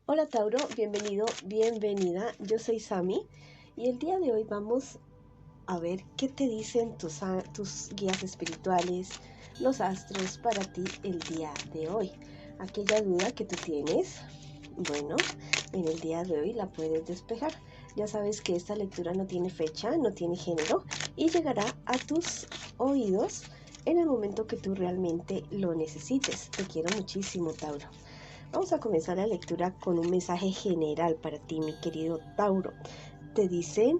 Hola Tauro, bienvenido, bienvenida. Yo soy Sami y el día de hoy vamos a ver qué te dicen tus guías espirituales, los astros para ti el día de hoy. Aquella duda que tú tienes, bueno, en el día de hoy la puedes despejar. Ya sabes que esta lectura no tiene fecha, no tiene género y llegará a tus oídos en el momento que tú realmente lo necesites. Te quiero muchísimo, Tauro. Vamos a comenzar la lectura con un mensaje general para ti, mi querido Tauro. Te dicen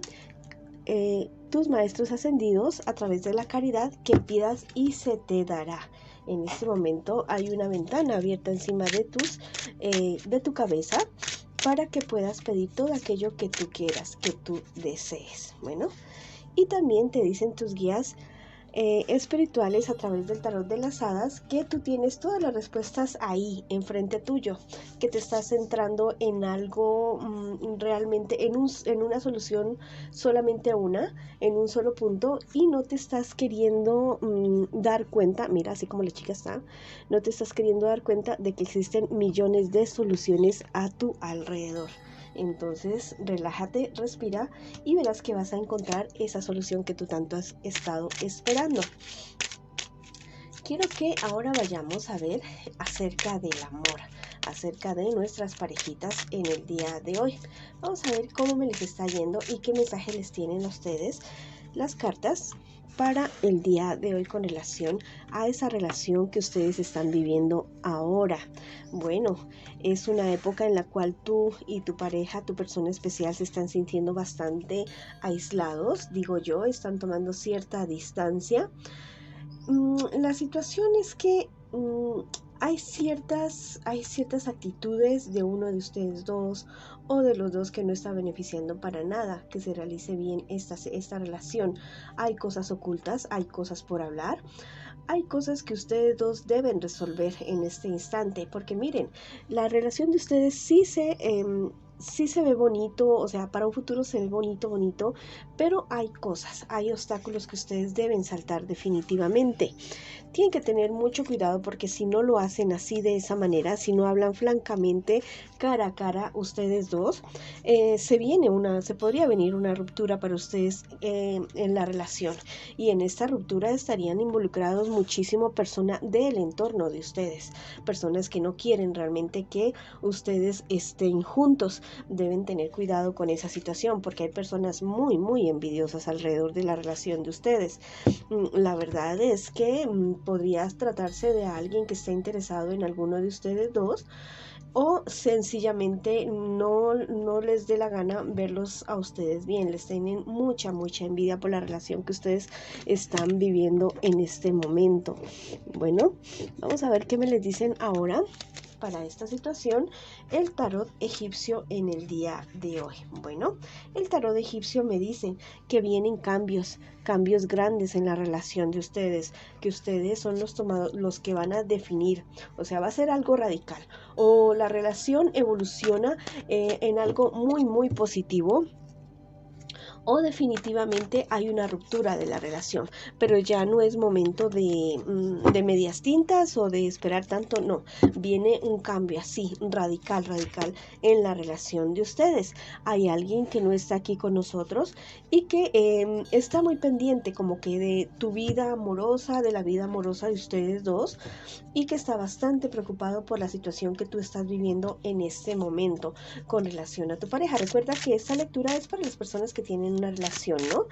tus maestros ascendidos a través de la caridad que pidas y se te dará. En este momento hay una ventana abierta encima de tu cabeza para que puedas pedir todo aquello que tú quieras, que tú desees. Bueno, y también te dicen tus guías espirituales a través del tarot de las hadas que tú tienes todas las respuestas ahí enfrente tuyo, que te estás centrando en algo realmente en una solución, solamente una, en un solo punto, y no te estás queriendo dar cuenta, mira, así como la chica está, no te estás queriendo dar cuenta de que existen millones de soluciones a tu alrededor. Entonces relájate, respira y verás que vas a encontrar esa solución que tú tanto has estado esperando. Quiero que ahora vayamos a ver acerca del amor, acerca de nuestras parejitas en el día de hoy. Vamos a ver cómo me les está yendo y qué mensaje les tienen a ustedes las cartas para el día de hoy con relación a esa relación que ustedes están viviendo ahora. Bueno, es una época en la cual tú y tu pareja, tu persona especial, se están sintiendo bastante aislados, digo yo, están tomando cierta distancia. La situación es que hay ciertas actitudes de uno de ustedes dos o de los dos que no está beneficiando para nada que se realice bien esta relación. Hay cosas ocultas, hay cosas por hablar, hay cosas que ustedes dos deben resolver en este instante, porque miren, la relación de ustedes sí se ve bonito, o sea, para un futuro se ve bonito, pero hay cosas, hay obstáculos que ustedes deben saltar definitivamente. Tienen que tener mucho cuidado porque si no lo hacen así de esa manera, si no hablan francamente cara a cara ustedes dos, se podría venir una ruptura para ustedes en la relación, y en esta ruptura estarían involucrados muchísimo personas del entorno de ustedes, personas que no quieren realmente que ustedes estén juntos. Deben tener cuidado con esa situación porque hay personas muy envidiosas alrededor de la relación de ustedes. La verdad es que podría tratarse de alguien que esté interesado en alguno de ustedes dos, o sencillamente no les dé la gana verlos a ustedes bien, les tienen mucha envidia por la relación que ustedes están viviendo en este momento. Bueno, vamos a ver qué me les dicen ahora para esta situación el tarot egipcio en el día de hoy. Bueno, el tarot egipcio me dice que vienen cambios grandes en la relación de ustedes, que ustedes son los que van a definir, o sea, va a ser algo radical, o la relación evoluciona en algo muy positivo, o definitivamente hay una ruptura de la relación, pero ya no es momento de medias tintas o de esperar tanto, no, viene un cambio así, radical en la relación de ustedes. Hay alguien que no está aquí con nosotros y que está muy pendiente como que de tu vida amorosa, de la vida amorosa de ustedes dos, y que está bastante preocupado por la situación que tú estás viviendo en este momento con relación a tu pareja. Recuerda que esta lectura es para las personas que tienen una relación, ¿no?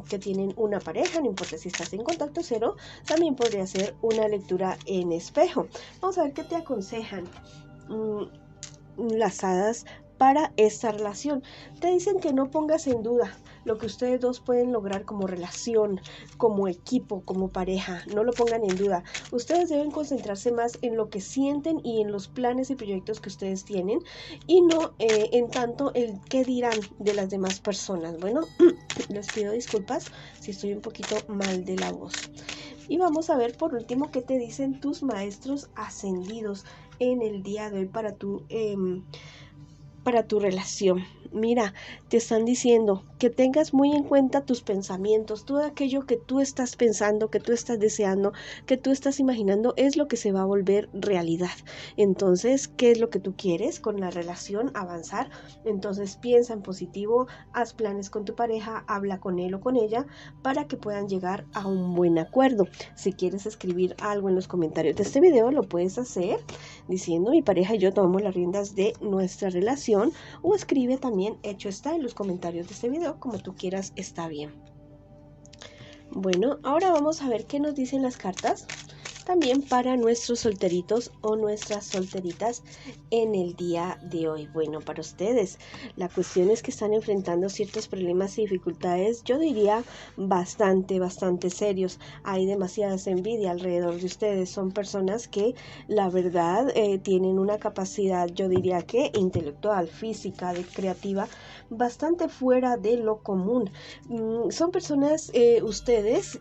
Que tienen una pareja, no importa si estás en contacto cero, también podría ser una lectura en espejo. Vamos a ver qué te aconsejan las hadas para esta relación. Te dicen que no pongas en duda lo que ustedes dos pueden lograr como relación, como equipo, como pareja. No lo pongan en duda. Ustedes deben concentrarse más en lo que sienten y en los planes y proyectos que ustedes tienen, y no en tanto el qué dirán de las demás personas. Bueno, les pido disculpas si estoy un poquito mal de la voz. Y vamos a ver por último qué te dicen tus maestros ascendidos en el día de hoy para tu para tu relación. Mira, te están diciendo que tengas muy en cuenta tus pensamientos, todo aquello que tú estás pensando, que tú estás deseando, que tú estás imaginando, es lo que se va a volver realidad. Entonces, ¿qué es lo que tú quieres con la relación? Avanzar. Entonces, piensa en positivo, haz planes con tu pareja, habla con él o con ella para que puedan llegar a un buen acuerdo. Si quieres escribir algo en los comentarios de este video, lo puedes hacer diciendo: mi pareja y yo tomamos las riendas de nuestra relación, o escribe también: hecho está, en los comentarios de este video, como tú quieras, está bien. Bueno, ahora vamos a ver qué nos dicen las cartas también para nuestros solteritos o nuestras solteritas en el día de hoy. Bueno, para ustedes, la cuestión es que están enfrentando ciertos problemas y dificultades, yo diría bastante serios. Hay demasiadas envidia alrededor de ustedes. Son personas que la verdad tienen una capacidad, yo diría que intelectual, física, creativa, bastante fuera de lo común. Son personas, ustedes,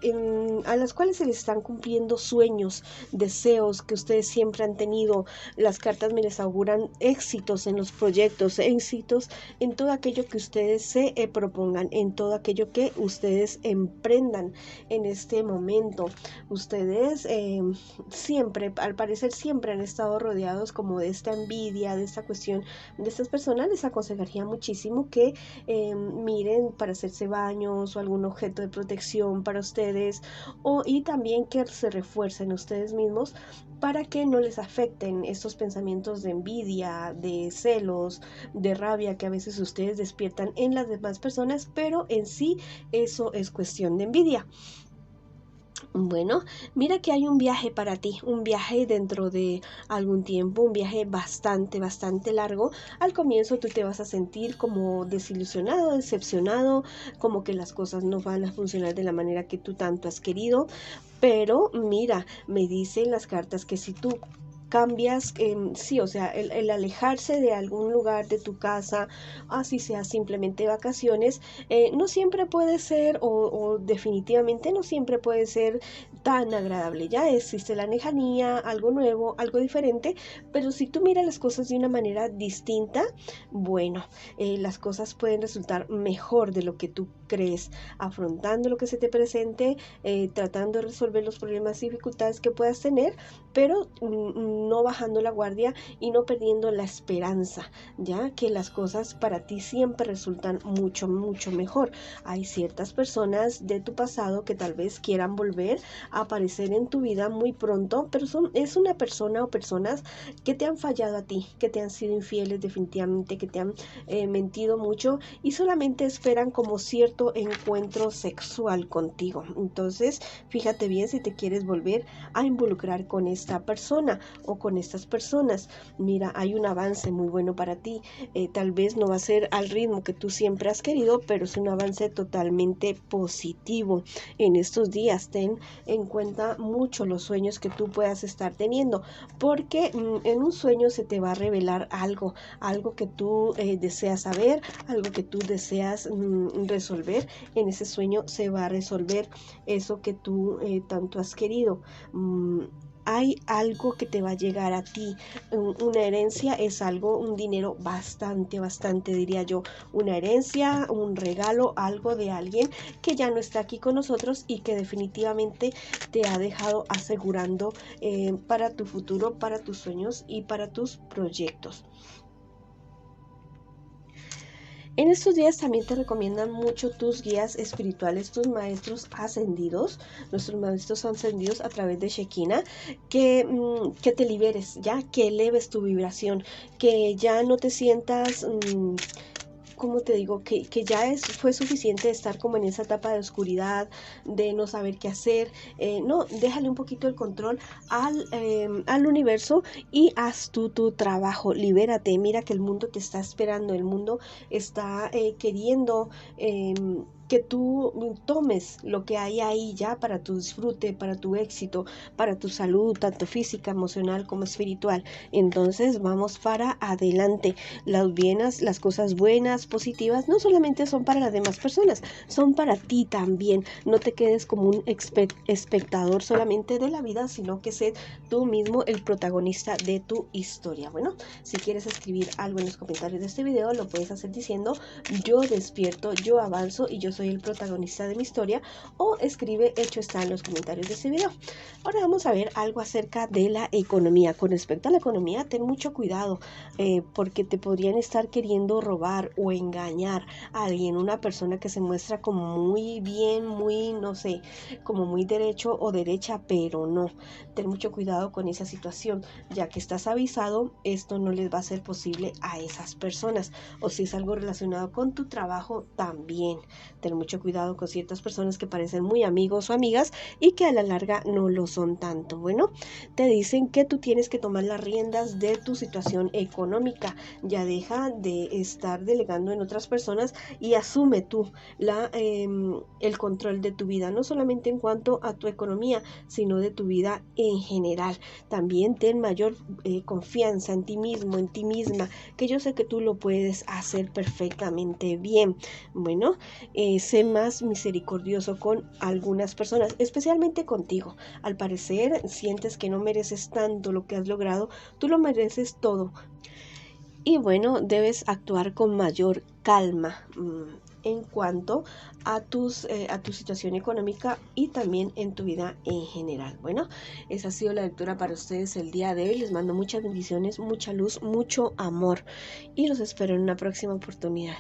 a las cuales se les están cumpliendo sueños, deseos que ustedes siempre han tenido. Las cartas me les auguran éxitos en los proyectos, éxitos en todo aquello que ustedes se propongan, en todo aquello que ustedes emprendan en este momento. Ustedes siempre, al parecer, siempre han estado rodeados como de esta envidia, de esta cuestión de estas personas. Les aconsejaría muchísimo que miren para hacerse baños o algún objeto de protección para ustedes, y también que se refuercen ustedes mismos para que no les afecten estos pensamientos de envidia, de celos, de rabia que a veces ustedes despiertan en las demás personas, pero en sí eso es cuestión de envidia. Bueno, mira que hay un viaje para ti, un viaje dentro de algún tiempo, un viaje bastante largo. Al comienzo tú te vas a sentir como desilusionado, decepcionado, como que las cosas no van a funcionar de la manera que tú tanto has querido, pero mira, me dicen las cartas que si tú cambias, sí, o sea, el alejarse de algún lugar de tu casa, así sea simplemente vacaciones, no siempre puede ser, o definitivamente no siempre puede ser tan agradable. Ya existe la lejanía, algo nuevo, algo diferente, pero si tú miras las cosas de una manera distinta, bueno, las cosas pueden resultar mejor de lo que tú crees, afrontando lo que se te presente, tratando de resolver los problemas y dificultades que puedas tener, pero no bajando la guardia y no perdiendo la esperanza, ya que las cosas para ti siempre resultan mucho mejor. Hay ciertas personas de tu pasado que tal vez quieran volver a aparecer en tu vida muy pronto, pero es una persona o personas que te han fallado a ti, que te han sido infieles definitivamente, que te han mentido mucho y solamente esperan como cierto encuentro sexual contigo. Entonces, fíjate bien si te quieres volver a involucrar con esta persona o con estas personas. Mira, hay un avance muy bueno para ti. Tal vez no va a ser al ritmo que tú siempre has querido, pero es un avance totalmente positivo. En estos días ten en cuenta mucho los sueños que tú puedas estar teniendo, porque en un sueño se te va a revelar algo que tú deseas saber, algo que tú deseas resolver. En ese sueño se va a resolver eso que tú tanto has querido. Hay algo que te va a llegar a ti. Una herencia es algo, un dinero bastante, diría yo, una herencia, un regalo, algo de alguien que ya no está aquí con nosotros y que definitivamente te ha dejado asegurando para tu futuro, para tus sueños y para tus proyectos. En estos días también te recomiendan mucho tus guías espirituales, tus maestros ascendidos, nuestros maestros ascendidos a través de Shekinah, que te liberes, ya que eleves tu vibración, que ya no te sientas como te digo, que ya fue suficiente estar como en esa etapa de oscuridad, de no saber qué hacer. No, déjale un poquito el control al universo y haz tú tu trabajo, libérate. Mira que el mundo te está esperando, el mundo está queriendo que tú tomes lo que hay ahí ya para tu disfrute, para tu éxito, para tu salud, tanto física, emocional como espiritual. Entonces vamos para adelante. Las cosas buenas, positivas, no solamente son para las demás personas, son para ti también. No te quedes como un espectador solamente de la vida, sino que sé tú mismo el protagonista de tu historia. Bueno, si quieres escribir algo en los comentarios de este video, lo puedes hacer diciendo: yo despierto, yo avanzo y yo soy el protagonista de mi historia, o escribe: hecho está, en los comentarios de este video. Ahora vamos a ver algo acerca de la economía. Con respecto a la economía, ten mucho cuidado, porque te podrían estar queriendo robar o engañar a alguien, una persona que se muestra como muy bien, muy, no sé, como muy derecho o derecha, pero no. Ten mucho cuidado con esa situación, ya que estás avisado, esto no les va a ser posible a esas personas. O si es algo relacionado con tu trabajo, también ten mucho cuidado con ciertas personas que parecen muy amigos o amigas y que a la larga no lo son tanto. Bueno, te dicen que tú tienes que tomar las riendas de tu situación económica. Ya deja de estar delegando en otras personas y asume tú el control de tu vida, no solamente en cuanto a tu economía, sino de tu vida en general. También ten mayor confianza en ti mismo, en ti misma, que yo sé que tú lo puedes hacer perfectamente bien. Bueno, sé más misericordioso con algunas personas, especialmente contigo. Al parecer sientes que no mereces tanto lo que has logrado, tú lo mereces todo. Y bueno, debes actuar con mayor calma en cuanto a tu situación económica y también en tu vida en general. Bueno, esa ha sido la lectura para ustedes el día de hoy. Les mando muchas bendiciones, mucha luz, mucho amor y los espero en una próxima oportunidad.